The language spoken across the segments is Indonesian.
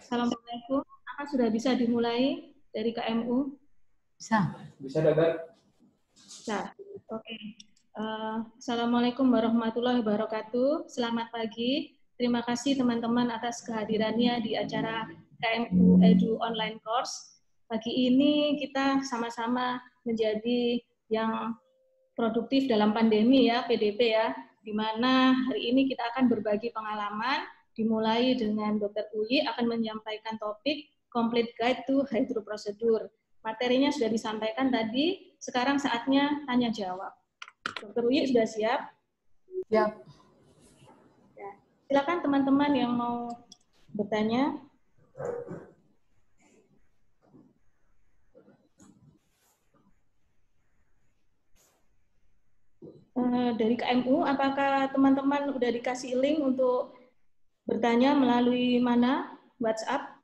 Assalamualaikum. Apa sudah bisa dimulai dari KMU? Bisa. Bisa, Dokter? Bisa. Oke. Assalamualaikum warahmatullahi wabarakatuh. Selamat pagi. Terima kasih teman-teman atas kehadirannya di acara KMU Edu Online Course. Pagi ini kita sama-sama menjadi yang produktif dalam pandemi ya, PDP ya, di mana hari ini kita akan berbagi pengalaman, dimulai dengan Dr. Uyi akan menyampaikan topik Complete Guide to Hydro Procedure. Materinya sudah disampaikan tadi, sekarang saatnya tanya jawab. Dr. Uyi sudah siap? Siap. Ya. Silakan teman-teman yang mau bertanya. Dari KMU, apakah teman-teman sudah dikasih link untuk bertanya melalui mana? WhatsApp?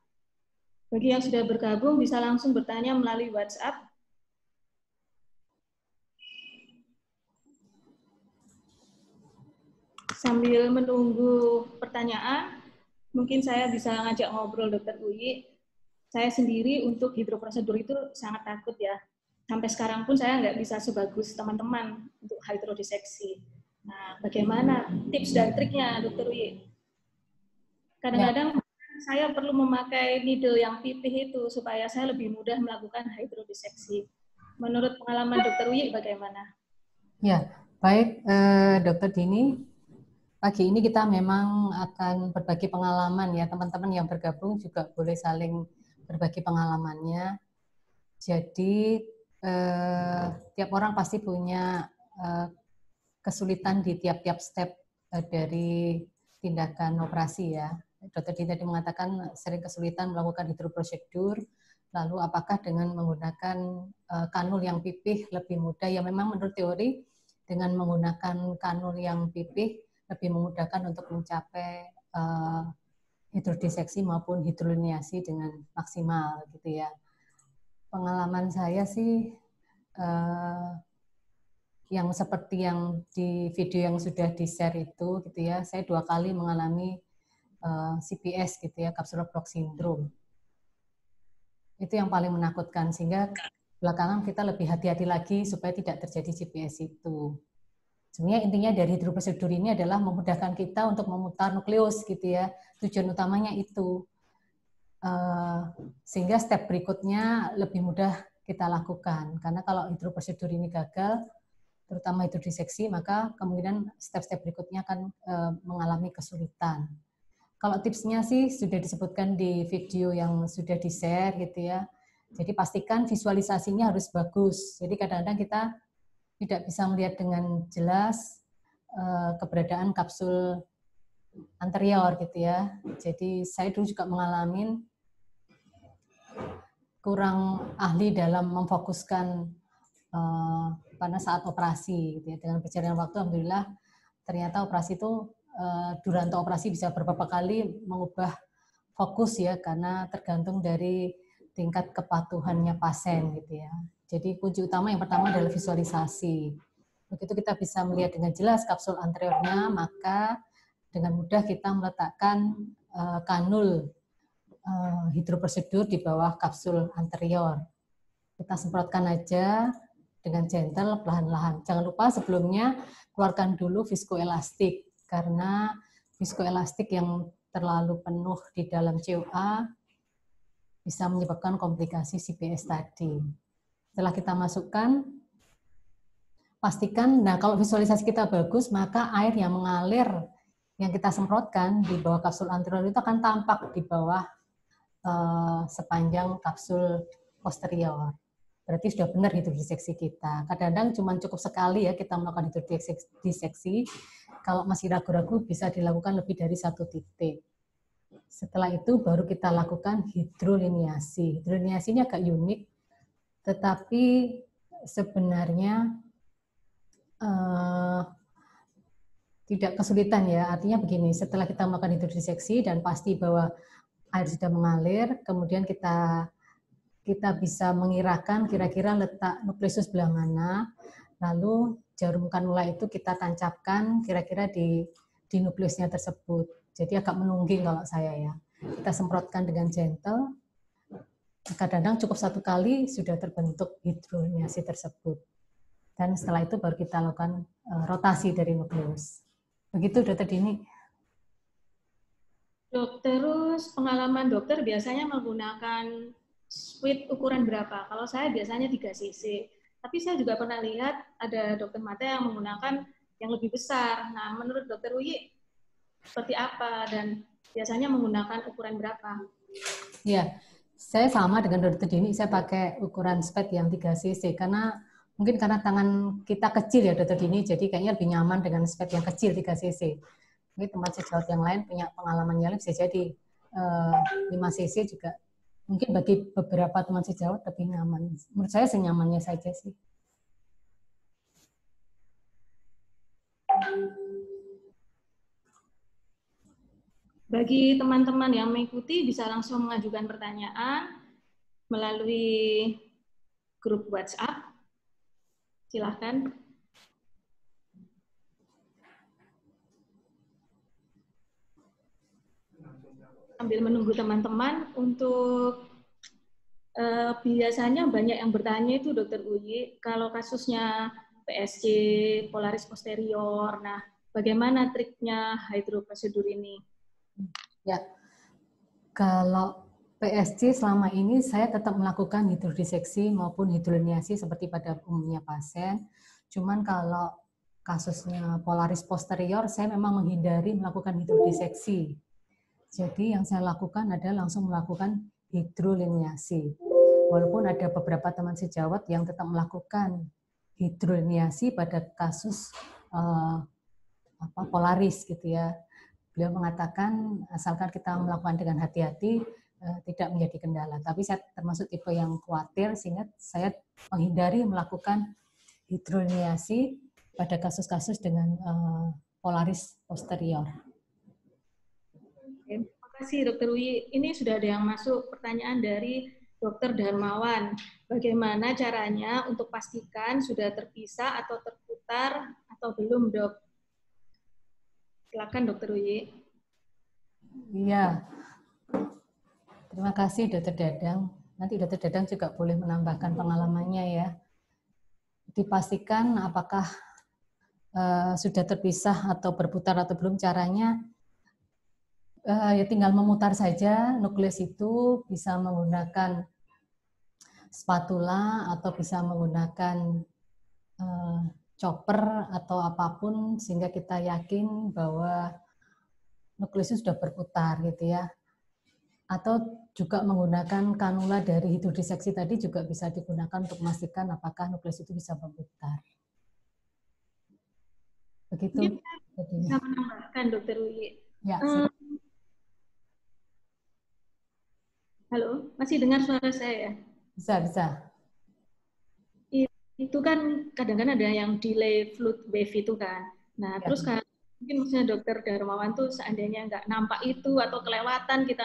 Bagi yang sudah bergabung bisa langsung bertanya melalui WhatsApp. Sambil menunggu pertanyaan, mungkin saya bisa ngajak ngobrol Dr. Uyi. Saya sendiri untuk hidroprosedur itu sangat takut ya. Sampai sekarang pun saya nggak bisa sebagus teman-teman untuk hidrodiseksi. Nah, bagaimana tips dan triknya, Dr. Uyi? Kadang-kadang saya perlu memakai needle yang pipih itu supaya saya lebih mudah melakukan hidrodiseksi. Menurut pengalaman Dr. Uyi bagaimana? Ya, baik Dr. Dini. Pagi ini kita memang akan berbagi pengalaman ya, teman-teman yang bergabung juga boleh saling berbagi pengalamannya. Jadi tiap orang pasti punya kesulitan di tiap-tiap step dari tindakan operasi ya. Dr. Dini tadi mengatakan sering kesulitan melakukan hidroprosedur, lalu apakah dengan menggunakan kanul yang pipih lebih mudah? Ya memang menurut teori dengan menggunakan kanul yang pipih lebih memudahkan untuk mencapai hidrodiseksi maupun hidroliniasi dengan maksimal gitu ya. Pengalaman saya sih yang seperti yang di video yang sudah di-share itu gitu ya, saya 2 kali mengalami CPS gitu ya, capsular block syndrome. Itu yang paling menakutkan, sehingga belakangan kita lebih hati-hati lagi supaya tidak terjadi CPS itu. Sebenarnya intinya dari hidroprosedur ini adalah memudahkan kita untuk memutar nukleus gitu ya. Tujuan utamanya itu. Sehingga step berikutnya lebih mudah kita lakukan. Karena kalau hidroprosedur ini gagal, terutama hidrodiseksi, maka kemungkinan step-step berikutnya akan mengalami kesulitan. Kalau tipsnya sih sudah disebutkan di video yang sudah di-share gitu ya. Jadi pastikan visualisasinya harus bagus. Jadi kadang-kadang kita tidak bisa melihat dengan jelas keberadaan kapsul anterior gitu ya. Jadi saya dulu juga mengalami kurang ahli dalam memfokuskan pada saat operasi gitu ya. Dengan berjalannya waktu alhamdulillah ternyata operasi itu duranta operasi bisa beberapa kali mengubah fokus ya, karena tergantung dari tingkat kepatuhannya pasien gitu ya. Jadi kunci utama yang pertama adalah visualisasi. Begitu kita bisa melihat dengan jelas kapsul anteriornya, maka dengan mudah kita meletakkan kanul hidroprosedur di bawah kapsul anterior. Kita semprotkan aja dengan gentle, perlahan-lahan. Jangan lupa sebelumnya keluarkan dulu viskoelastik, karena viskoelastik yang terlalu penuh di dalam COA bisa menyebabkan komplikasi CPS tadi. Setelah kita masukkan, pastikan, nah kalau visualisasi kita bagus, maka air yang mengalir, yang kita semprotkan di bawah kapsul anterior itu akan tampak di bawah sepanjang kapsul posterior. Berarti sudah benar hidrodiseksi kita. Kadang-kadang cuma cukup sekali ya kita melakukan hidrodiseksi. Kalau masih ragu-ragu bisa dilakukan lebih dari 1 titik. Setelah itu baru kita lakukan hidroliniasi. Hidroliniasi ini agak unik, tetapi sebenarnya tidak kesulitan ya. Artinya begini, setelah kita melakukan hidrodiseksi dan pasti bahwa air sudah mengalir, kemudian kita bisa mengirakan kira-kira letak nukleus sebelah mana, lalu jarum kanula itu kita tancapkan kira-kira di nukleusnya tersebut. Jadi agak menungging kalau saya ya. kita semprotkan dengan gentle. Kadang-kadang cukup 1 kali sudah terbentuk hidroliniasi tersebut. Dan setelah itu baru kita lakukan rotasi dari nukleus. Begitu, Dr. Dini. Dok, terus pengalaman dokter biasanya menggunakan sweet ukuran berapa? Kalau saya biasanya 3 cc. Tapi saya juga pernah lihat ada dokter mata yang menggunakan yang lebih besar. Nah, menurut dokter Uyi, seperti apa dan biasanya menggunakan ukuran berapa? Ya, saya sama dengan Dr. Dini, saya pakai ukuran spet yang 3 cc karena mungkin karena tangan kita kecil ya Dr. Dini, jadi kayaknya lebih nyaman dengan spet yang kecil 3 cc. Mungkin teman sejawat yang lain punya pengalaman yang lain bisa jadi 5 cc juga. Mungkin bagi beberapa teman sejawat lebih nyaman. Menurut saya senyamannya saja sih. Bagi teman-teman yang mengikuti bisa langsung mengajukan pertanyaan melalui grup WhatsApp. Silahkan. Sambil menunggu teman-teman untuk biasanya banyak yang bertanya itu Dokter Uyi, kalau kasusnya PSG, polaris posterior, nah bagaimana triknya hydroprosedur ini? Ya, kalau PSG selama ini saya tetap melakukan hidrodiseksi maupun hidroliniasi seperti pada umumnya pasien. Cuman kalau kasusnya polaris posterior, saya memang menghindari melakukan hidrodiseksi. Jadi yang saya lakukan adalah langsung melakukan hidroliniasi. Walaupun ada beberapa teman sejawat yang tetap melakukan hidroliniasi pada kasus polaris gitu ya. Beliau mengatakan asalkan kita melakukan dengan hati-hati tidak menjadi kendala. Tapi saya termasuk tipe yang khawatir sehingga saya menghindari melakukan hidroliniasi pada kasus-kasus dengan polaris posterior. Terima kasih Dokter Wi. Ini sudah ada yang masuk pertanyaan dari Dokter Darmawan. Bagaimana caranya untuk pastikan sudah terpisah atau terputar atau belum, Dok? Silakan Dokter Wi. Iya. Terima kasih Dokter Dadang. Nanti Dokter Dadang juga boleh menambahkan pengalamannya ya. Dipastikan apakah sudah terpisah atau berputar atau belum, caranya ya tinggal memutar saja nukleus itu, bisa menggunakan spatula atau bisa menggunakan chopper atau apapun sehingga kita yakin bahwa nukleusnya sudah berputar gitu ya. Atau juga menggunakan kanula dari hidrodiseksi tadi juga bisa digunakan untuk memastikan apakah nukleus itu bisa berputar. Begitu. Bisa menambahkan Dokter Wi. Ya, halo, masih dengar suara saya? Bisa. Itu kan kadang-kadang ada yang delay fluid wave itu kan. Nah, ya. Terus kan mungkin maksudnya Dokter Darmawan tuh seandainya nggak nampak itu atau kelewatan kita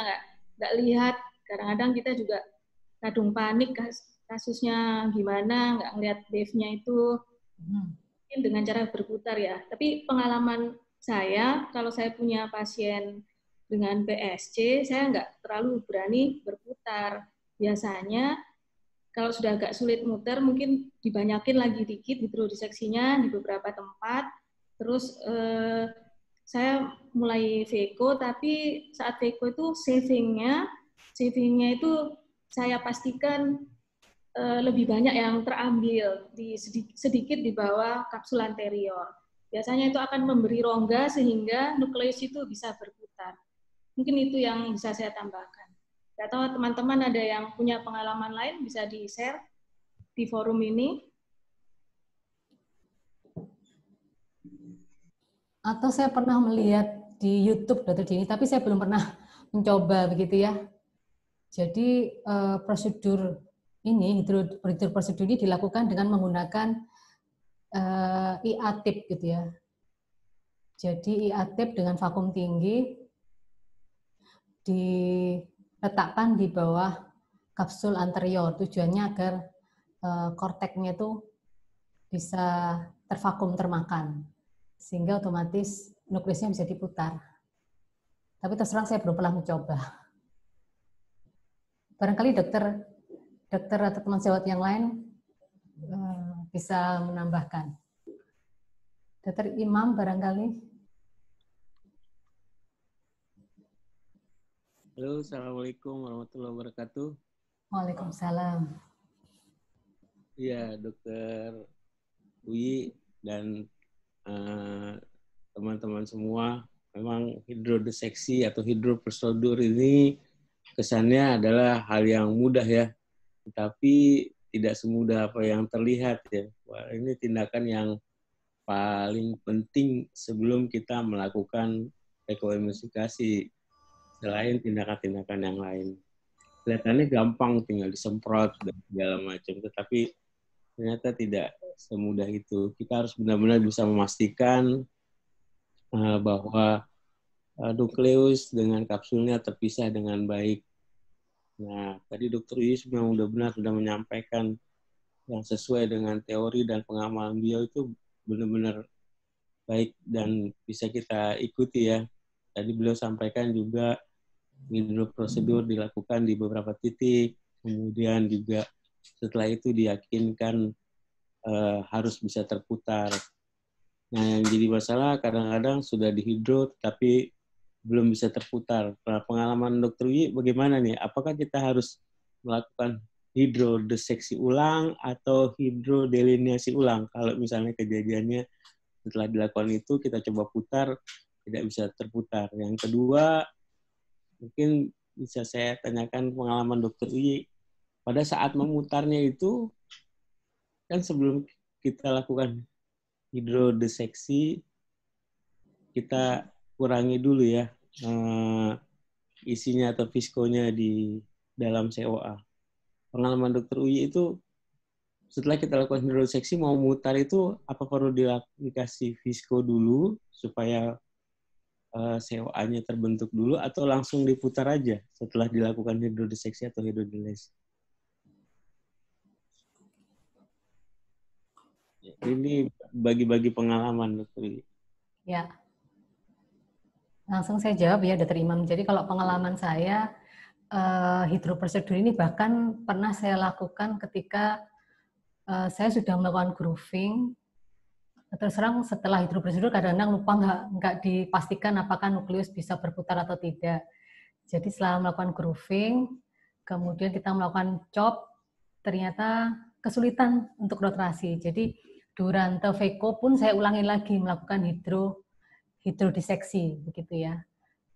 nggak lihat, kadang-kadang kita juga kadung panik kasusnya gimana, nggak ngelihat wave-nya itu. Mungkin dengan cara berputar ya. Tapi pengalaman saya, kalau saya punya pasien dengan PSG, saya nggak terlalu berani berputar. Biasanya kalau sudah agak sulit muter, mungkin dibanyakin lagi dikit hidrodiseksinya di beberapa tempat. Terus saya mulai VECO, tapi saat VECO itu savingnya itu saya pastikan lebih banyak yang terambil di sedikit di bawah kapsul anterior. Biasanya itu akan memberi rongga sehingga nukleus itu bisa berputar. Mungkin itu yang bisa saya tambahkan. Nggak tahu teman-teman ada yang punya pengalaman lain bisa di-share di forum ini. Atau saya pernah melihat di YouTube Dr. Dini, tapi saya belum pernah mencoba begitu ya. Jadi prosedur ini, prosedur ini dilakukan dengan menggunakan IA-tip gitu ya. Jadi IA-tip dengan vakum tinggi diletakkan di bawah kapsul anterior. Tujuannya agar korteknya itu bisa tervakum, termakan. Sehingga otomatis nukleusnya bisa diputar. Tapi terus terang saya belum pernah mencoba. Barangkali dokter atau teman sejawat yang lain bisa menambahkan. Dokter Imam barangkali. Halo, Assalamualaikum warahmatullahi wabarakatuh. Waalaikumsalam. Iya, Dokter Uyi dan teman-teman semua, memang hidrodeseksi atau hidroprosedur ini kesannya adalah hal yang mudah ya, tetapi tidak semudah apa yang terlihat ya. Wah, ini tindakan yang paling penting sebelum kita melakukan ekoemifikasi, selain tindakan-tindakan yang lain. Kelihatannya gampang, tinggal disemprot dan segala macam, tetapi ternyata tidak semudah itu. Kita harus benar-benar bisa memastikan bahwa nukleus dengan kapsulnya terpisah dengan baik. Nah, tadi Dr. Yus memang benar-benar sudah menyampaikan yang sesuai dengan teori dan pengamalan beliau itu benar-benar baik dan bisa kita ikuti ya. Tadi beliau sampaikan juga hidroprosedur dilakukan di beberapa titik, kemudian juga setelah itu diyakinkan harus bisa terputar. Nah, yang jadi masalah kadang-kadang sudah dihidro tapi belum bisa terputar. Nah, pengalaman Dr. Wi bagaimana nih? Apakah kita harus melakukan hidrodeseksi ulang atau hidrodelineasi ulang? Kalau misalnya kejadiannya setelah dilakukan itu kita coba putar, tidak bisa terputar. Yang kedua, mungkin bisa saya tanyakan pengalaman Dr. Wi. Pada saat memutarnya itu, kan sebelum kita lakukan hidrodeseksi, kita kurangi dulu ya isinya atau viskonya di dalam COA. Pengalaman Dr. Uyi itu setelah kita lakukan hidrodeseksi mau mutar itu apa perlu dikasih visko dulu supaya COA-nya terbentuk dulu atau langsung diputar aja setelah dilakukan hidrodeseksi atau hidrodilase? Ini bagi-bagi pengalaman, Dr. Ya, langsung saya jawab ya, Dr. Imam. Jadi kalau pengalaman saya, hidroprosedur ini bahkan pernah saya lakukan ketika saya sudah melakukan grooving. Terus terang setelah hidroprosedur kadang-kadang lupa nggak dipastikan apakah nukleus bisa berputar atau tidak. Jadi setelah melakukan grooving, kemudian kita melakukan chop, ternyata kesulitan untuk rotasi. Jadi durante Veco pun saya ulangi lagi melakukan hidrodiseksi, begitu ya.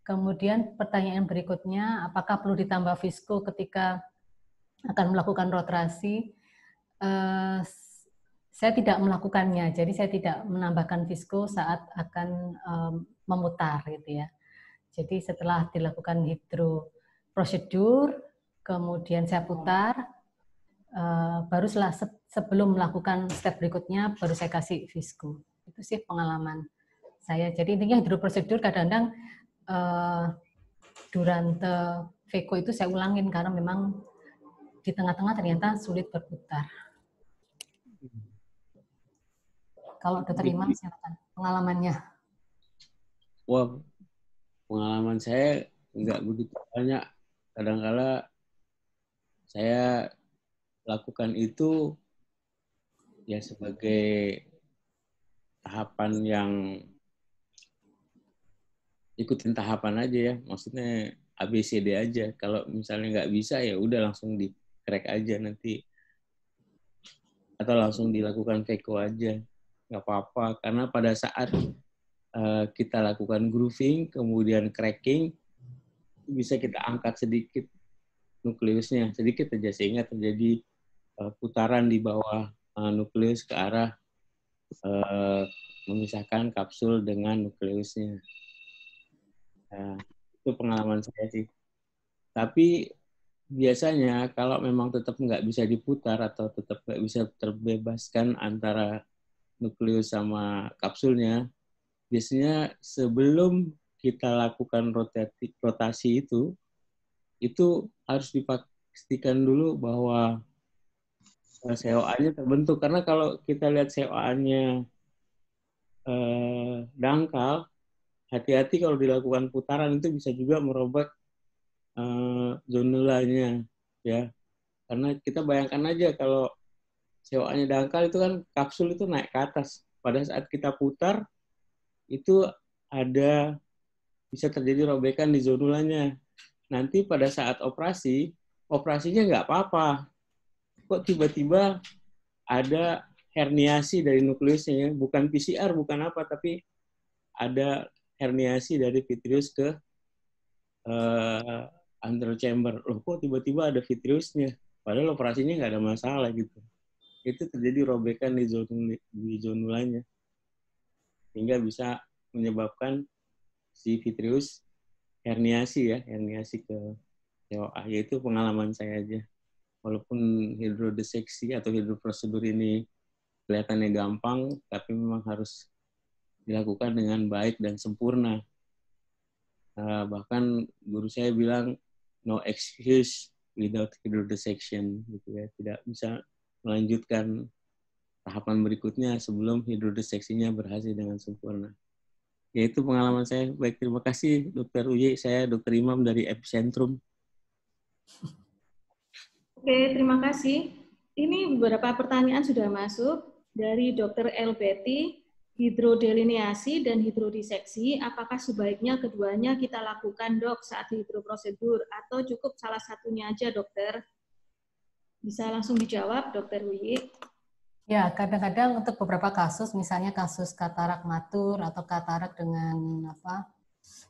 Kemudian pertanyaan berikutnya, apakah perlu ditambah visko ketika akan melakukan rotasi? Saya tidak melakukannya, jadi saya tidak menambahkan visko saat akan memutar, gitu ya. Jadi setelah dilakukan hidroprosedur, kemudian saya putar, baru sebelum melakukan step berikutnya, baru saya kasih visko. Itu sih pengalaman saya. Jadi intinya hidroprosedur kadang-kadang durante Veco itu saya ulangin karena memang di tengah-tengah ternyata sulit berputar. Kalau Dr. Imam silakan pengalamannya. Wah, pengalaman saya nggak begitu banyak. Kadang-kala saya lakukan itu ya sebagai tahapan yang ikutin tahapan aja ya. Maksudnya ABCD aja. Kalau misalnya nggak bisa ya udah langsung di crack aja nanti. Atau langsung dilakukan Veco aja. Nggak apa-apa. Karena pada saat kita lakukan grooving, kemudian cracking, bisa kita angkat sedikit nukleusnya, sedikit saja sehingga terjadi putaran di bawah nukleus ke arah memisahkan kapsul dengan nukleusnya. Nah, itu pengalaman saya sih. Tapi biasanya kalau memang tetap nggak bisa diputar atau tetap nggak bisa terbebaskan antara nukleus sama kapsulnya, biasanya sebelum kita lakukan rotasi itu harus dipastikan dulu bahwa COA-nya terbentuk. Karena kalau kita lihat COA-nya dangkal, hati-hati kalau dilakukan putaran itu bisa juga merobek zonulanya. ya. Karena kita bayangkan aja kalau COA-nya dangkal itu kan kapsul itu naik ke atas. Pada saat kita putar itu ada bisa terjadi robekan di zonulanya. Nanti pada saat operasinya nggak apa-apa. Kok tiba-tiba ada herniasi dari nukleusnya, ya? Bukan PCR, bukan apa, tapi ada herniasi dari vitreous ke antero chamber. Loh, kok tiba-tiba ada vitreousnya? Padahal operasinya nggak ada masalah gitu. Itu terjadi robekan di zonulanya, sehingga bisa menyebabkan si vitreous herniasi ke COA. Yaitu pengalaman saya aja. Walaupun hidrodeseksi atau hidroprosedur ini kelihatannya gampang, tapi memang harus dilakukan dengan baik dan sempurna. Bahkan guru saya bilang no excuse without hydrodissection, gitu ya. Tidak bisa melanjutkan tahapan berikutnya sebelum hidrodisseksinya berhasil dengan sempurna. Yaitu pengalaman saya. Baik, terima kasih Dr. Uye. Saya Dr. Imam dari Epicentrum. Oke, terima kasih. Ini beberapa pertanyaan sudah masuk dari Dr. El Betty. Hidrodelineasi dan hidrodiseksi, apakah sebaiknya keduanya kita lakukan, Dok, saat hidroprosedur, atau cukup salah satunya aja, Dokter? Bisa langsung dijawab, Dokter Wiyi. Ya, kadang-kadang untuk beberapa kasus, misalnya kasus katarak matur atau katarak dengan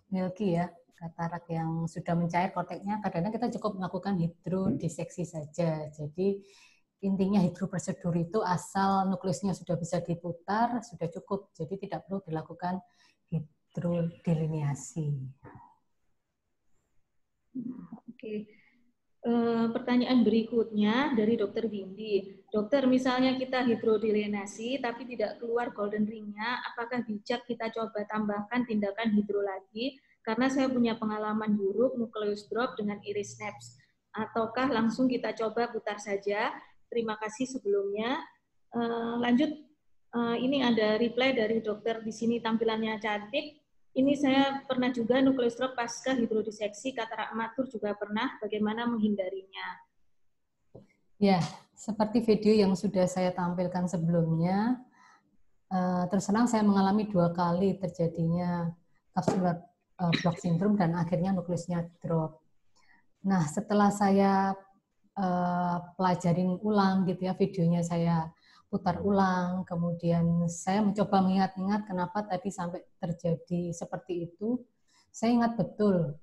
milky ya, katarak yang sudah mencair korteknya, kadang-kadang kita cukup melakukan hidrodiseksi saja. Jadi intinya hidroprosedur itu asal nukleusnya sudah bisa diputar, sudah cukup. Jadi tidak perlu dilakukan hidrodelineasi. Oke. Pertanyaan berikutnya dari Dr. Windy. Dokter, misalnya kita hidrodelineasi tapi tidak keluar golden ring-nya, apakah bijak kita coba tambahkan tindakan hidro lagi? Karena saya punya pengalaman buruk nukleus drop dengan iris snaps. Ataukah langsung kita coba putar saja? Terima kasih sebelumnya. Lanjut, ini ada reply dari dokter di sini tampilannya cantik. Ini saya pernah juga nukleus drop pasca hidrodiseksi, katarak matur juga pernah, bagaimana menghindarinya? Ya, seperti video yang sudah saya tampilkan sebelumnya, terus terang saya mengalami 2 kali terjadinya capsular block syndrome dan akhirnya nukleusnya drop. Nah, setelah saya pelajarin ulang gitu ya, videonya saya putar ulang, kemudian saya mencoba mengingat-ingat kenapa tadi sampai terjadi seperti itu. Saya ingat betul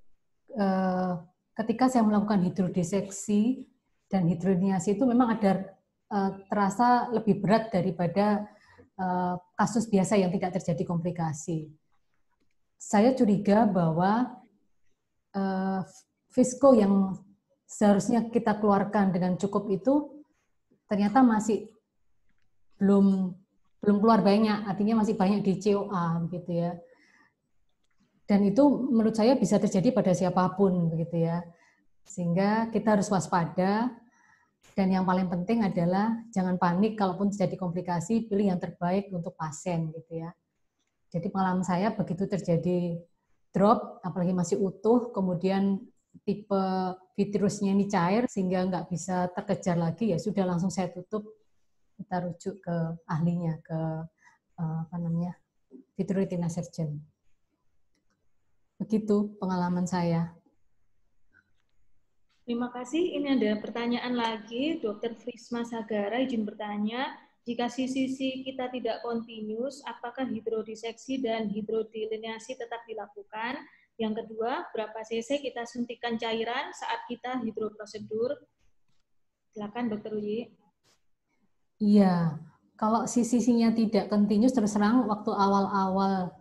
ketika saya melakukan hidrodiseksi dan hidrodelineasi itu memang ada terasa lebih berat daripada kasus biasa yang tidak terjadi komplikasi. Saya curiga bahwa visko yang seharusnya kita keluarkan dengan cukup itu ternyata masih belum keluar banyak, artinya masih banyak di COA gitu ya. Dan itu menurut saya bisa terjadi pada siapapun begitu ya. Sehingga kita harus waspada, dan yang paling penting adalah jangan panik kalaupun terjadi komplikasi, pilih yang terbaik untuk pasien gitu ya. Jadi pengalaman saya begitu terjadi drop, apalagi masih utuh, kemudian tipe vitreousnya ini cair sehingga nggak bisa terkejar lagi, ya sudah langsung saya tutup, kita rujuk ke ahlinya, ke vitreoretina surgeon. Begitu pengalaman saya. Terima kasih. Ini ada pertanyaan lagi, Dr. Frisma Sagara izin bertanya, jika sisi kita tidak kontinus, apakah hidrodiseksi dan hidrodelineasi tetap dilakukan? Yang kedua, berapa cc kita suntikan cairan saat kita hidroprosedur? Silakan Dr. Uyi. Iya, kalau sisinya tidak kontinus, terus terang waktu awal-awal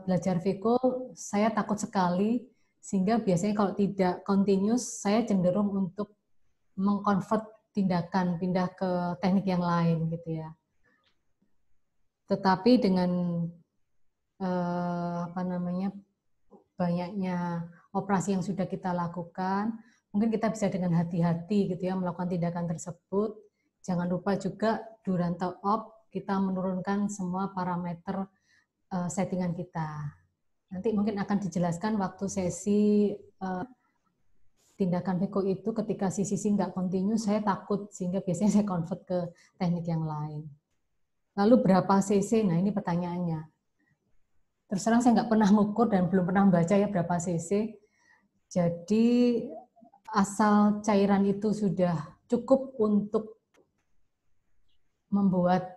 belajar Viko, saya takut sekali, sehingga biasanya kalau tidak kontinus, saya cenderung untuk mengkonvert tindakan, pindah ke teknik yang lain gitu ya. Tetapi dengan banyaknya operasi yang sudah kita lakukan, mungkin kita bisa dengan hati-hati gitu ya melakukan tindakan tersebut. Jangan lupa juga Duranto op, kita menurunkan semua parameter settingan kita. Nanti mungkin akan dijelaskan waktu sesi tindakan Veko itu ketika sisi nggak kontinu, saya takut sehingga biasanya saya convert ke teknik yang lain. Lalu berapa cc? Nah ini pertanyaannya. Terus terang saya nggak pernah ngukur dan belum pernah membaca ya berapa cc. Jadi asal cairan itu sudah cukup untuk membuat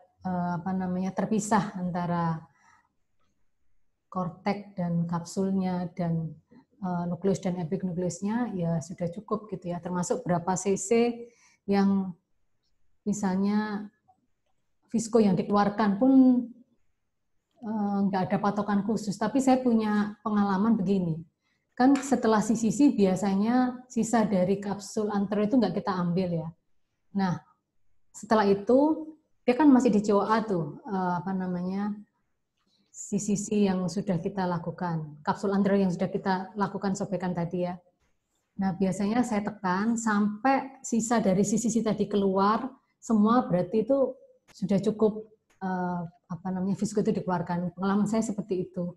terpisah antara korteks dan kapsulnya dan nukleus dan epinukleusnya, ya sudah cukup gitu ya. Termasuk berapa cc yang misalnya visko yang dikeluarkan pun nggak ada patokan khusus. Tapi saya punya pengalaman begini. Kan setelah CCC biasanya sisa dari kapsul antero itu nggak kita ambil ya. Nah, setelah itu dia kan masih di COA tuh, CCC yang sudah kita lakukan, kapsul antero yang sudah kita lakukan sobekan tadi ya. Nah, biasanya saya tekan sampai sisa dari CCC tadi keluar, semua berarti itu sudah cukup visko itu dikeluarkan. Pengalaman saya seperti itu.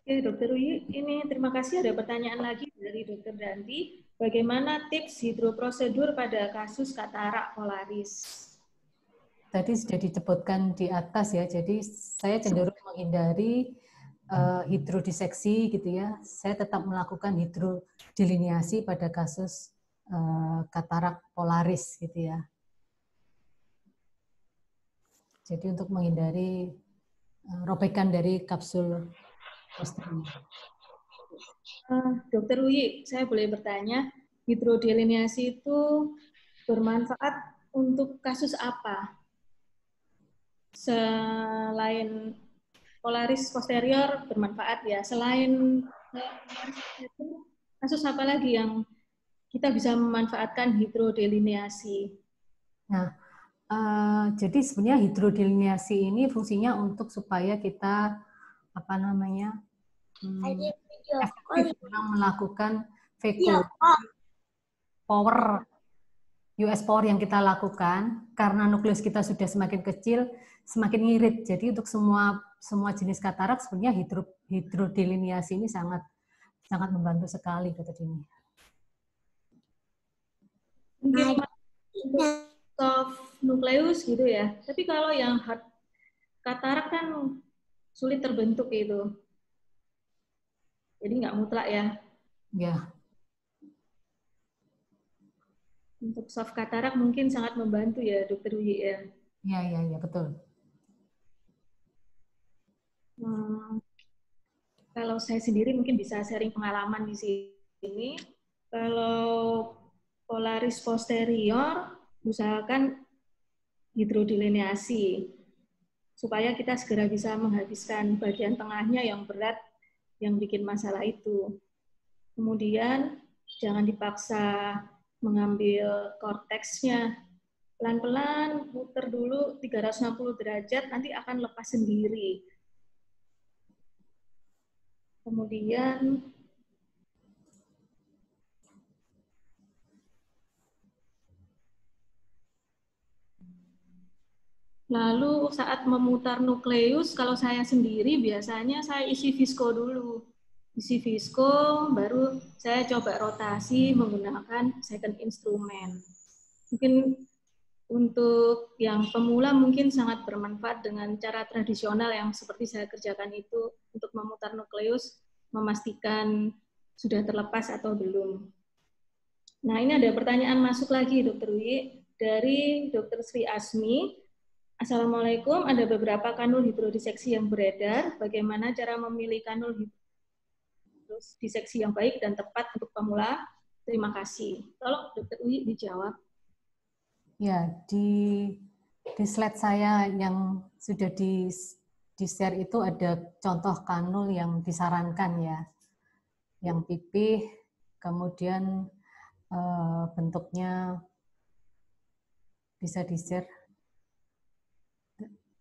Oke, Dokter Uyi, ini terima kasih. Ada pertanyaan lagi dari Dokter Danti. Bagaimana tips hidroprosedur pada kasus katarak polaris? Tadi sudah disebutkan di atas ya, jadi saya cenderung menghindari hidrodiseksi gitu ya. Saya tetap melakukan hidrodiliniasi pada kasus katarak polaris gitu ya. Jadi untuk menghindari robekan dari kapsul posterior. Dokter Uyi, saya boleh bertanya, hidrodiliniasi itu bermanfaat untuk kasus apa? Selain polaris posterior bermanfaat ya. Selain polaris posterior, kasus apa lagi yang kita bisa memanfaatkan hidrodiliniasi? Nah, jadi sebenarnya hidrodiliniasi ini fungsinya untuk supaya kita efektif dalam melakukan Veko power US power yang kita lakukan, karena nukleus kita sudah semakin kecil, semakin ngirit. Jadi untuk semua jenis katarak sebenarnya hidrodiliniasi ini sangat membantu sekali kata ini. Mungkin soft nukleus gitu ya. Tapi kalau yang hard katarak kan sulit terbentuk itu. Jadi nggak mutlak ya. Ya. Untuk soft katarak mungkin sangat membantu ya, Dokter Uyi ya. Iya, betul. Kalau saya sendiri mungkin bisa sharing pengalaman di sini. Kalau polaris posterior, usahakan hidrodiliniasi supaya kita segera bisa menghabiskan bagian tengahnya yang berat yang bikin masalah itu. Kemudian jangan dipaksa mengambil korteksnya. Pelan-pelan putar dulu 360 derajat, nanti akan lepas sendiri. Kemudian lalu saat memutar nukleus, kalau saya sendiri biasanya saya isi visko dulu. Isi visko, baru saya coba rotasi menggunakan second instrument. Mungkin untuk yang pemula mungkin sangat bermanfaat dengan cara tradisional yang seperti saya kerjakan itu untuk memutar nukleus, memastikan sudah terlepas atau belum. Nah, ini ada pertanyaan masuk lagi, Dokter Wi, dari Dokter Sri Asmi. Assalamualaikum, ada beberapa kanul hidrodiseksi yang beredar. Bagaimana cara memilih kanul hidrodiseksi yang baik dan tepat untuk pemula? Terima kasih. Tolong Dokter Wi dijawab. Ya, di slide saya yang sudah di share itu ada contoh kanul yang disarankan ya, yang pipih, kemudian bentuknya bisa di share,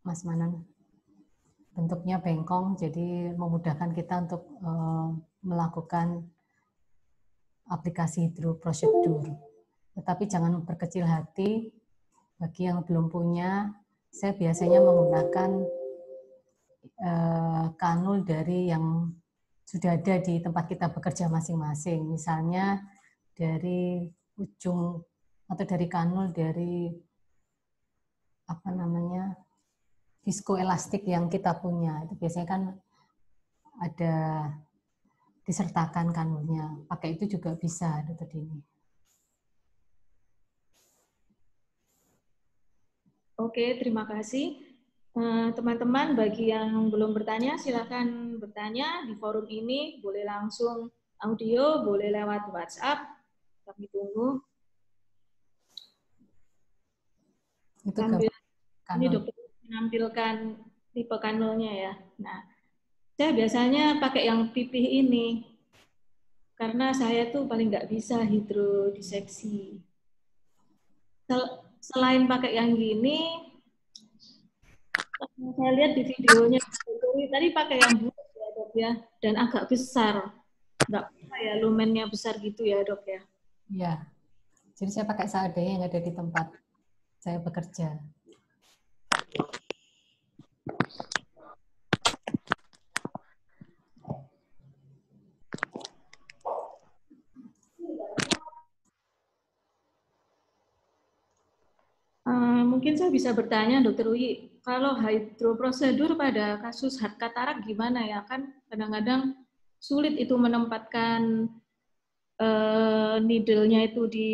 Mas Manan. Bentuknya bengkong, jadi memudahkan kita untuk melakukan aplikasi hidroprosedur. Tetapi jangan berkecil hati, bagi yang belum punya, saya biasanya menggunakan kanul dari yang sudah ada di tempat kita bekerja masing-masing. Misalnya dari ujung atau dari kanul dari apa namanya viskoelastik yang kita punya, itu biasanya kan ada disertakan kanulnya. Pakai itu juga bisa, Dr. Dini. Oke, terima kasih. Teman-teman, bagi yang belum bertanya, silakan bertanya di forum ini. Boleh langsung audio, boleh lewat WhatsApp. Kami tunggu. Itu Sambil ini kanul. dokter menampilkan tipe kanulnya ya. Nah, saya biasanya pakai yang pipih ini karena saya tuh paling nggak bisa hidrodiseksi. Selain pakai yang gini, saya lihat di videonya tadi pakai yang bulat ya dok ya, dan agak besar. Nggak apa ya, lumennya besar gitu ya dok ya. Ya, jadi saya pakai seadanya yang ada di tempat saya bekerja. Mungkin saya bisa bertanya, Dokter Uyi, kalau hidroprosedur pada kasus hard katarak gimana ya? Kan kadang-kadang sulit itu menempatkan needle-nya itu di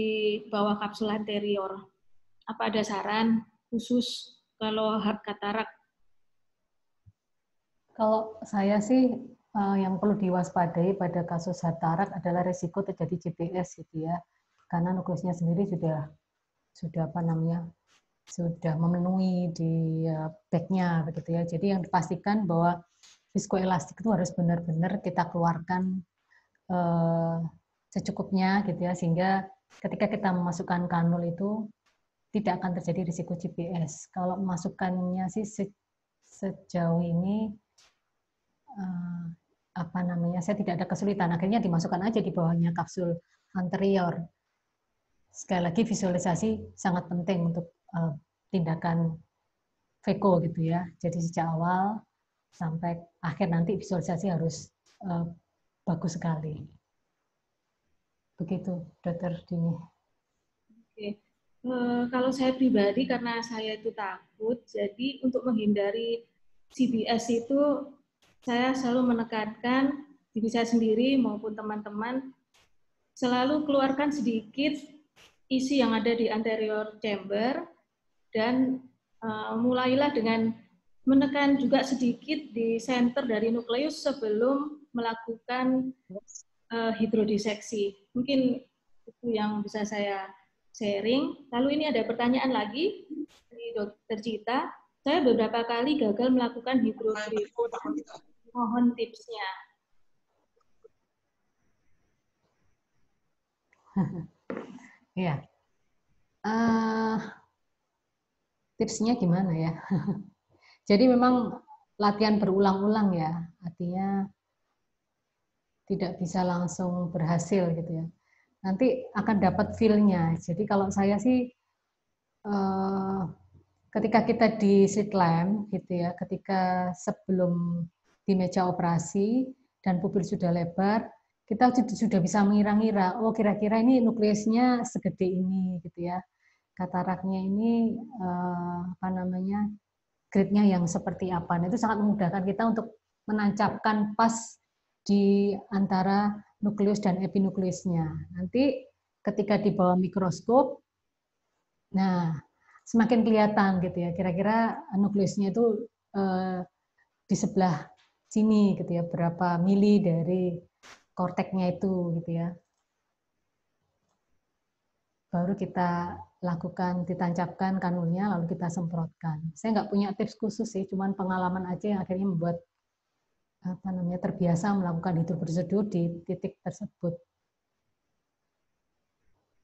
bawah kapsul anterior. Apa ada saran khusus kalau hard katarak? Kalau saya sih yang perlu diwaspadai pada kasus katarak adalah risiko terjadi CPS gitu ya. Karena nukleusnya sendiri sudah apa namanya? Sudah memenuhi di back-nya begitu ya. Jadi yang dipastikan bahwa viskoelastik itu harus benar-benar kita keluarkan secukupnya gitu ya, sehingga ketika kita memasukkan kanul itu tidak akan terjadi risiko CPS. Kalau memasukkannya sih sejauh ini apa namanya, saya tidak ada kesulitan. Akhirnya dimasukkan aja di bawahnya kapsul anterior. Sekali lagi visualisasi sangat penting untuk tindakan VECO gitu ya. Jadi sejak awal sampai akhir nanti visualisasi harus bagus sekali. Begitu, Dokter Dini. Oke. Kalau saya pribadi, karena saya itu takut, jadi untuk menghindari CBS itu saya selalu menekankan diri saya sendiri maupun teman-teman selalu keluarkan sedikit isi yang ada di anterior chamber dan mulailah dengan menekan juga sedikit di center dari nukleus sebelum melakukan hidrodiseksi. Mungkin itu yang bisa saya sharing. Lalu ini ada pertanyaan lagi dari Dokter Cita. Saya beberapa kali gagal melakukan hidrodiseksi. Mohon tipsnya. Iya. Tipsnya gimana ya? Jadi memang latihan berulang-ulang ya, artinya tidak bisa langsung berhasil gitu ya. Nanti akan dapat feel-nya. Jadi kalau saya sih ketika kita di sit lamp gitu ya, ketika sebelum di meja operasi dan pupil sudah lebar, kita sudah bisa mengira-ngira, oh kira-kira ini nukleusnya segede ini gitu ya. Kataraknya ini apa namanya? Grade-nya yang seperti apa. Nah, itu sangat memudahkan kita untuk menancapkan pas di antara nukleus dan epinukleusnya. Nanti ketika di bawah mikroskop, nah semakin kelihatan gitu ya, kira-kira nukleusnya itu di sebelah sini gitu ya, berapa mili dari korteknya itu gitu ya. Baru kita lakukan, ditancapkan kanulnya, lalu kita semprotkan. Saya nggak punya tips khusus sih, cuman pengalaman aja yang akhirnya membuat apa namanya terbiasa melakukan hidroprosedur di titik tersebut.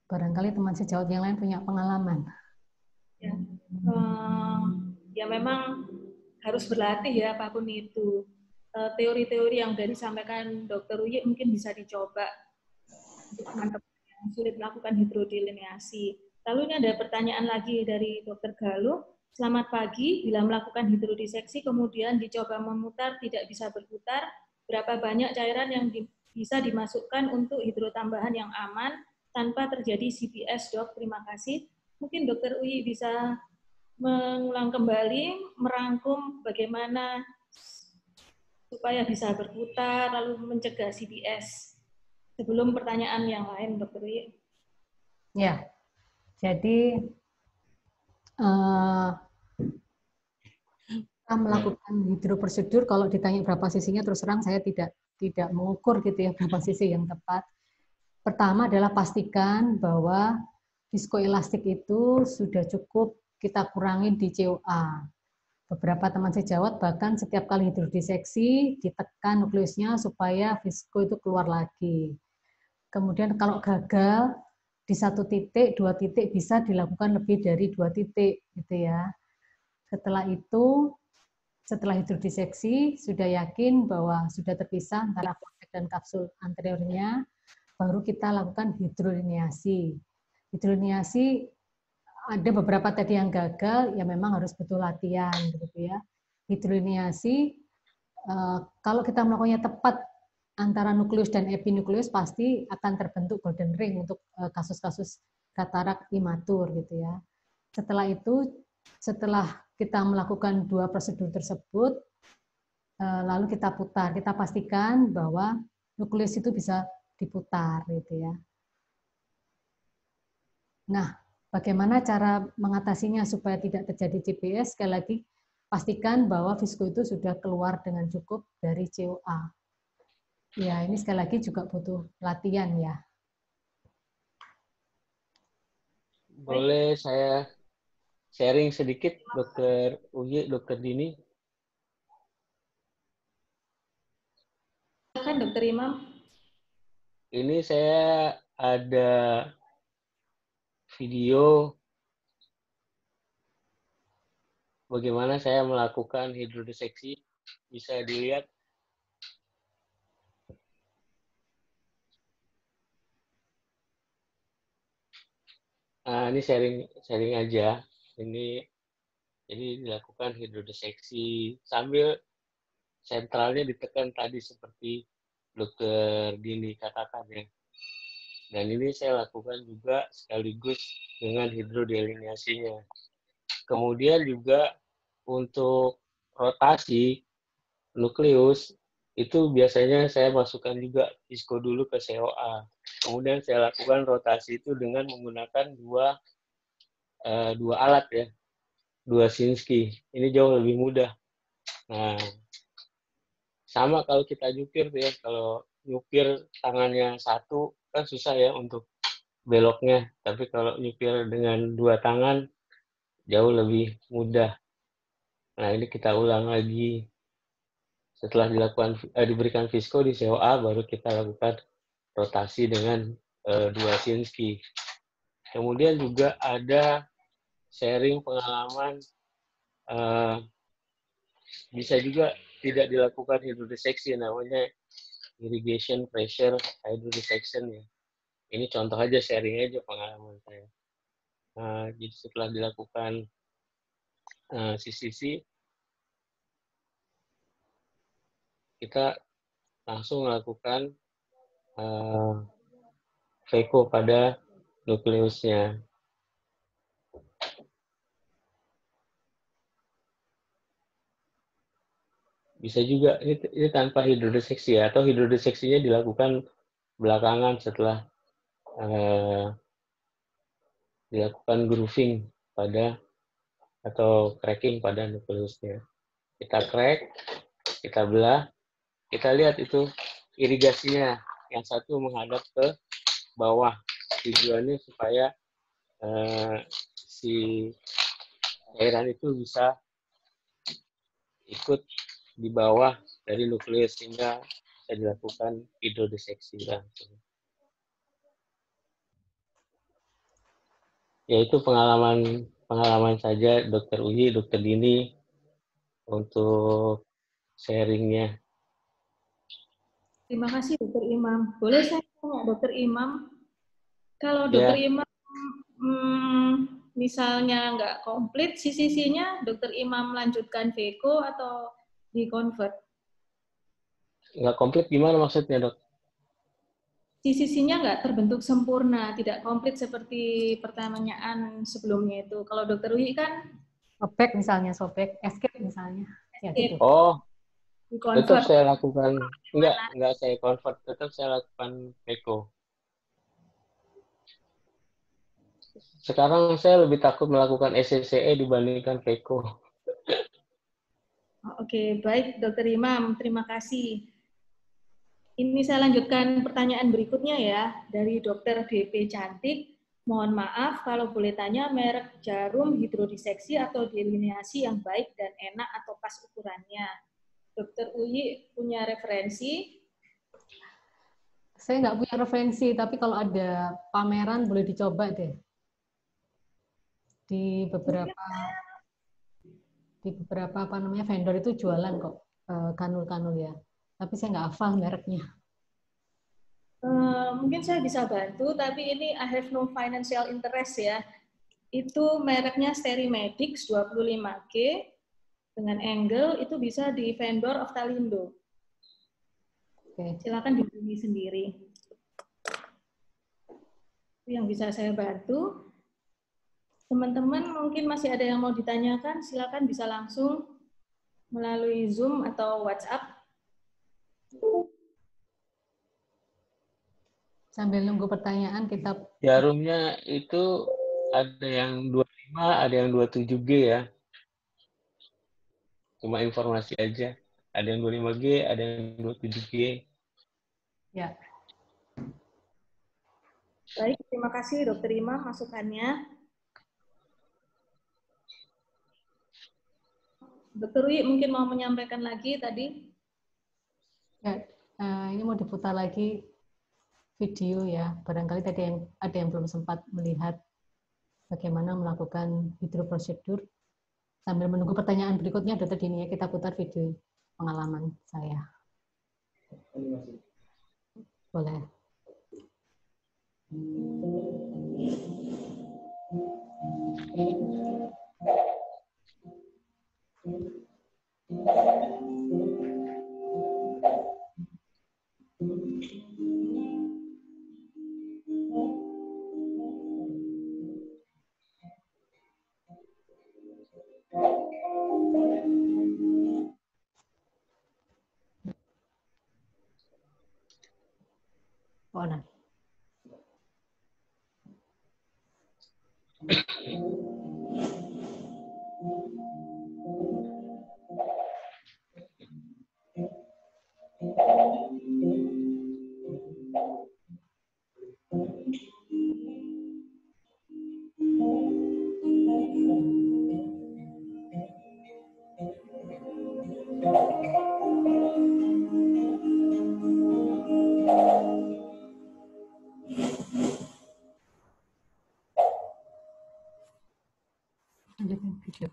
Barangkali teman sejawat yang lain punya pengalaman. Ya, ya memang harus berlatih ya apapun itu. Teori-teori yang sudah disampaikan Dr. Uyi mungkin bisa dicoba untuk teman-teman yang sulit melakukan hidrodelineasi. Lalu ini ada pertanyaan lagi dari Dr. Galuh. Selamat pagi, bila melakukan hidrodiseksi kemudian dicoba memutar tidak bisa berputar, berapa banyak cairan yang bisa dimasukkan untuk hidrotambahan yang aman tanpa terjadi CPS, Dok? Terima kasih. Mungkin Dr. Uyi bisa mengulang kembali, merangkum bagaimana supaya bisa berputar, lalu mencegah CPS. Sebelum pertanyaan yang lain, Dr. Uyi. Ya, jadi kita melakukan hidroprosedur, kalau ditanya berapa sisinya, terus terang saya tidak mengukur gitu ya berapa sisi yang tepat. Pertama adalah pastikan bahwa viskoelastik itu sudah cukup kita kurangin di COA. Beberapa teman sejawat bahkan setiap kali hidrodiseksi ditekan nukleusnya supaya visko itu keluar lagi. Kemudian kalau gagal di 1 titik, 2 titik bisa dilakukan lebih dari 2 titik gitu ya. Setelah itu, setelah hidrodiseksi sudah yakin bahwa sudah terpisah antara kortek dan kapsul anteriornya, baru kita lakukan hidroliniasi. Hidroliniasi ada beberapa tadi yang gagal, ya memang harus betul latihan gitu ya. Hidroliniasi kalau kita melakukannya tepat antara nukleus dan epinukleus pasti akan terbentuk golden ring untuk kasus-kasus katarak imatur gitu ya. Setelah itu, setelah kita melakukan 2 prosedur tersebut, lalu kita putar, kita pastikan bahwa nukleus itu bisa diputar gitu ya. Nah, bagaimana cara mengatasinya supaya tidak terjadi CPS? Sekali lagi, pastikan bahwa visko itu sudah keluar dengan cukup dari COA. Ya, ini sekali lagi juga butuh latihan ya. Boleh saya sharing sedikit, Dr. Uyi, Dr. Dini? Silakan, Dr. Imam. Ini saya ada video bagaimana saya melakukan hidrodiseksi. Bisa dilihat. Nah, ini sharing aja. Ini dilakukan hidrodiseksi sambil sentralnya ditekan tadi seperti Dr. Dini katakan ya. Dan ini saya lakukan juga sekaligus dengan hidrodelineasinya. Kemudian juga untuk rotasi nukleus itu biasanya saya masukkan juga visko dulu ke COA. Kemudian saya lakukan rotasi itu dengan menggunakan dua alat ya, 2 Shinsky. Ini jauh lebih mudah. Nah, sama kalau kita nyupir tuh ya, kalau nyupir tangannya satu kan susah ya untuk beloknya, tapi kalau nyupir dengan 2 tangan jauh lebih mudah. Nah, ini kita ulang lagi. Setelah diberikan visko di COA, baru kita lakukan rotasi dengan 2 Shinsky. Kemudian juga ada sharing pengalaman, bisa juga tidak dilakukan hidrodiseksi, namanya irrigation pressure hydrodissection ya. Ini contoh aja, sharing aja pengalaman saya. Jadi setelah dilakukan CCC, kita langsung melakukan VECO pada nukleusnya. Bisa juga, ini tanpa hidrodiseksi ya, atau hidrodiseksinya dilakukan belakangan setelah dilakukan grooving pada atau cracking pada nukleusnya. Kita crack, kita belah, kita lihat itu irigasinya. Yang satu menghadap ke bawah. Tujuannya supaya si cairan itu bisa ikut di bawah dari nukleus sehingga bisa dilakukan hidrodiseksi langsung. Yaitu pengalaman saja Dr. Uyi, Dr. Dini untuk sharingnya. Terima kasih, Dr. Imam. Boleh saya tanya, Dr. Imam, kalau Dr. Imam misalnya nggak komplit CCC-nya, Dr. Imam melanjutkan VECO atau di-convert? Nggak komplit gimana maksudnya, Dok? Sisinya nggak terbentuk sempurna, tidak komplit seperti pertanyaan sebelumnya itu. Kalau Dokter Wi kan Sobek misalnya, sobek, escape misalnya. Ya gitu. Oh, di tetap convert. saya lakukan. Gimana? Enggak saya convert. Tetap saya lakukan Peko. Sekarang saya lebih takut melakukan SCCE dibandingkan Peko. Oke, baik Dokter Imam, terima kasih. Ini saya lanjutkan pertanyaan berikutnya ya, dari Dokter DP Cantik. Mohon maaf kalau boleh tanya merek jarum hidrodiseksi atau delineasi yang baik dan enak atau pas ukurannya. Dokter Uyi punya referensi? Saya nggak punya referensi, tapi kalau ada pameran boleh dicoba deh. Di beberapa apa namanya vendor itu jualan kok kanul-kanul ya. Tapi saya nggak hafal mereknya. Mungkin saya bisa bantu, tapi ini I have no financial interest ya. Itu mereknya Sterimedics 25G dengan angle itu bisa di vendor Oftalindo. Oke. Silakan dihubungi sendiri. Itu yang bisa saya bantu. Teman-teman mungkin masih ada yang mau ditanyakan, silakan bisa langsung melalui Zoom atau WhatsApp. Sambil nunggu pertanyaan kita. Jarumnya itu ada yang 25, ada yang 27G ya. Cuma informasi aja. Ada yang 25G, ada yang 27G. Ya. Baik, terima kasih Dokter Imam masukannya. Dokter Wi mungkin mau menyampaikan lagi tadi. Ya, ini mau diputar lagi video ya. Barangkali tadi ada yang belum sempat melihat bagaimana melakukan hidroprosedur. Sambil menunggu pertanyaan berikutnya, Dokter Dini, ya, kita putar video pengalaman saya. Boleh. Oh, nah. Lanjutin video.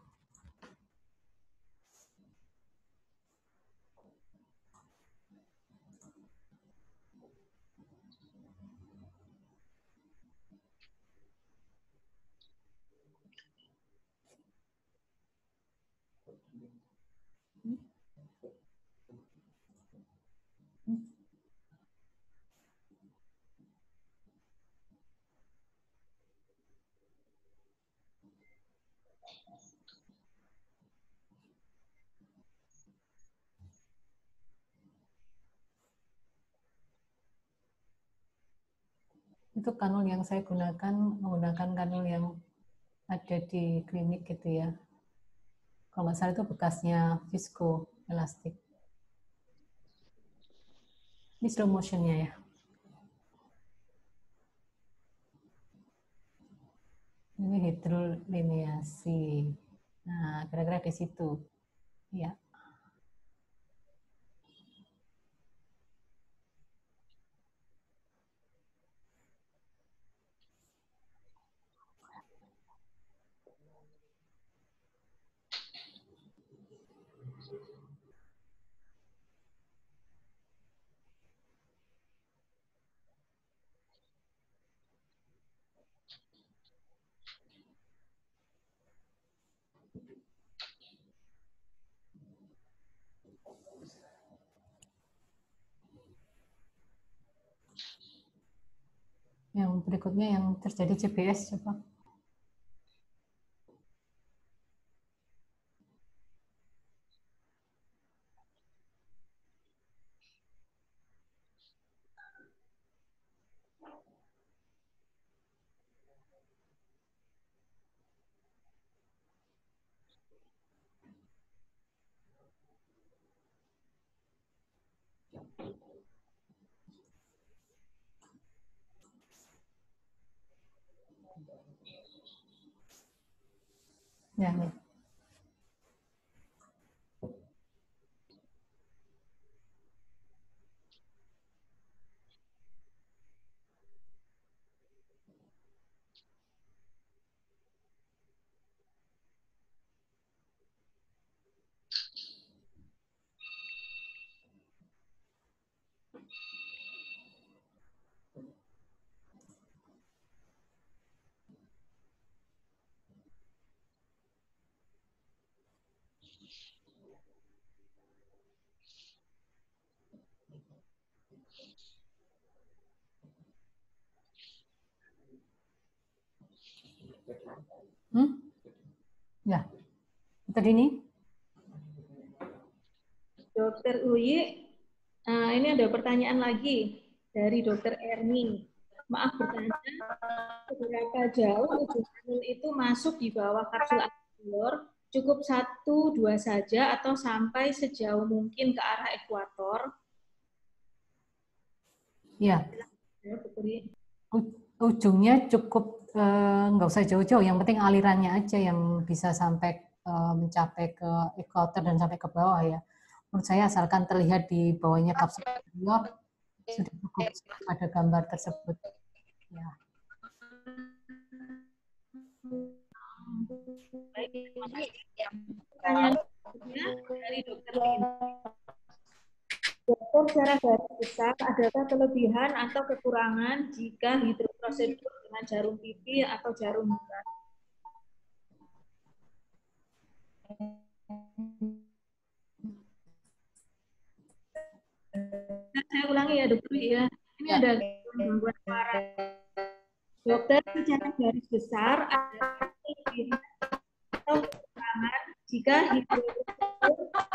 Itu kanul yang saya gunakan, menggunakan kanul yang ada di klinik gitu ya. Kalau nggak salah itu bekasnya Visco elastik. Ini slow motionnya ya. Ini hidrolineasi. Nah, kira-kira di situ. Ya. Yang berikutnya yang terjadi CBS coba. Ya, ya. Ya, Dokter ini. Dokter Uyi, ini ada pertanyaan lagi dari Dokter Erni. Maaf bertanya, seberapa jauh ujung anul itu masuk di bawah kapsul alveolar? Cukup 1-2 saja atau sampai sejauh mungkin ke arah ekuator? Ya. Ya, Dokter Uyi. Ujungnya cukup nggak usah jauh-jauh, yang penting alirannya aja yang bisa sampai mencapai ke ekuator dan sampai ke bawah ya. Menurut saya asalkan terlihat di bawahnya kapsul alveolar sudah cukup pada gambar tersebut. Ya. Baik, terima kasih. Pertanyaan berikutnya dari Dokter Lin. Dokter, secara garis besar, adakah kelebihan atau kekurangan jika hidroprosedur dengan jarum pipi atau jarum bulat? Saya ulangi ya, Dokter ya. Ini Ya. ada gangguan suara. Dokter, secara garis besar, adakah kelebihan atau kekurangan jika hidroprosedur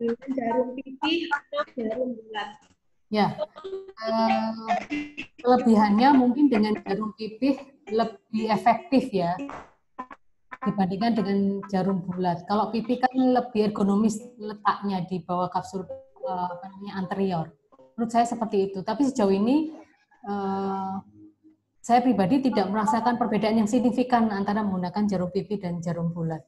dengan jarum pipi atau jarum bulat? Ya. Kelebihannya mungkin dengan jarum pipih lebih efektif ya dibandingkan dengan jarum bulat. Kalau pipih kan lebih ergonomis letaknya di bawah kapsul anterior. Menurut saya seperti itu. Tapi sejauh ini saya pribadi tidak merasakan perbedaan yang signifikan antara menggunakan jarum pipih dan jarum bulat.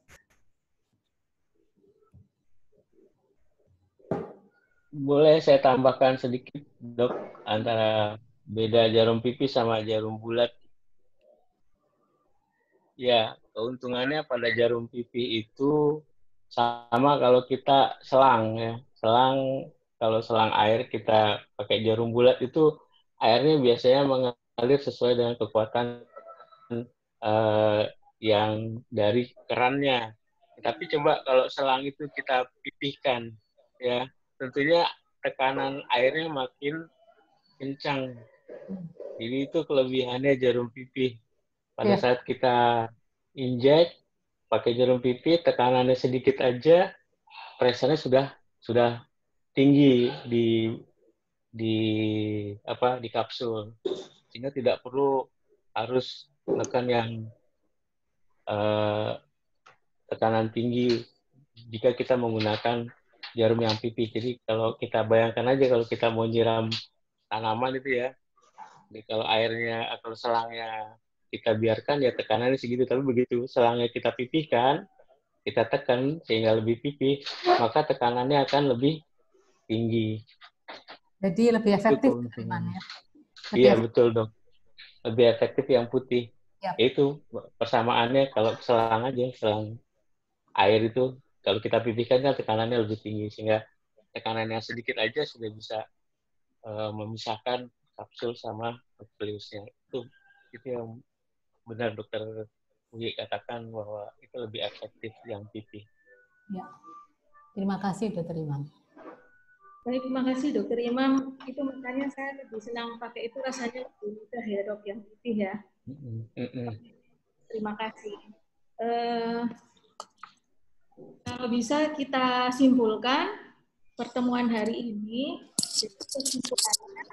Boleh saya tambahkan sedikit, Dok, antara beda jarum pipih sama jarum bulat. Ya, keuntungannya pada jarum pipih itu sama kalau kita selang ya. Kalau selang air kita pakai jarum bulat itu airnya biasanya mengalir sesuai dengan kekuatan yang dari kerannya. Tapi coba kalau selang itu kita pipihkan, ya tentunya tekanan airnya makin kencang. Jadi itu kelebihannya jarum pipih. Pada saat kita injek pakai jarum pipih, tekanannya sedikit aja, pressure-nya sudah tinggi di kapsul, sehingga tidak perlu harus menekan yang tekanan tinggi jika kita menggunakan jarum yang pipih. Jadi kalau kita bayangkan aja kalau kita mau nyiram tanaman itu ya, jadi kalau airnya atau selangnya kita biarkan ya tekanannya segitu, tapi begitu selangnya kita pipihkan, kita tekan sehingga lebih pipih, maka tekanannya akan lebih tinggi. Jadi lebih efektif tekanannya. Iya betul dong. Lebih efektif yang putih. Yap. Itu persamaannya kalau selang aja, selang air itu kalau kita pipihkan kan tekanannya lebih tinggi, sehingga tekanan yang sedikit aja sudah bisa memisahkan kapsul sama nukleusnya. Itu yang benar Dokter Uyi katakan bahwa itu lebih efektif yang pipih. Ya. Terima kasih Dokter Imam. Baik, terima kasih Dokter Imam. Itu makanya saya lebih senang pakai itu, rasanya lebih mudah ya dok, yang putih ya. Terima kasih. Kalau bisa kita simpulkan pertemuan hari ini, kesimpulannya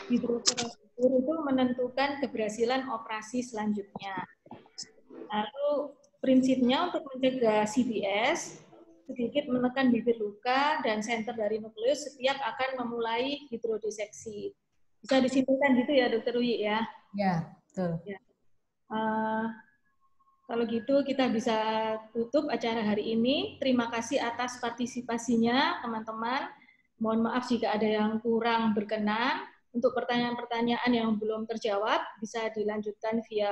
hidroprosesur itu menentukan keberhasilan operasi selanjutnya. Lalu prinsipnya untuk mencegah CBS, sedikit menekan bibir luka dan senter dari nukleus setiap akan memulai hidrodiseksi. Bisa disimpulkan gitu ya, Dokter Wi ya? Ya, betul. Ya. Kalau gitu kita bisa tutup acara hari ini. Terima kasih atas partisipasinya, teman-teman. Mohon maaf jika ada yang kurang berkenan. Untuk pertanyaan-pertanyaan yang belum terjawab, bisa dilanjutkan via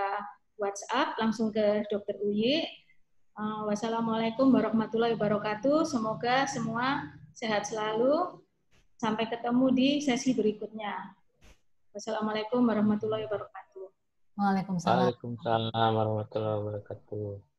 WhatsApp langsung ke Dr. Uyi. Wassalamualaikum warahmatullahi wabarakatuh. Semoga semua sehat selalu. Sampai ketemu di sesi berikutnya. Wassalamualaikum warahmatullahi wabarakatuh. Waalaikumsalam. Waalaikumsalam warahmatullahi wabarakatuh.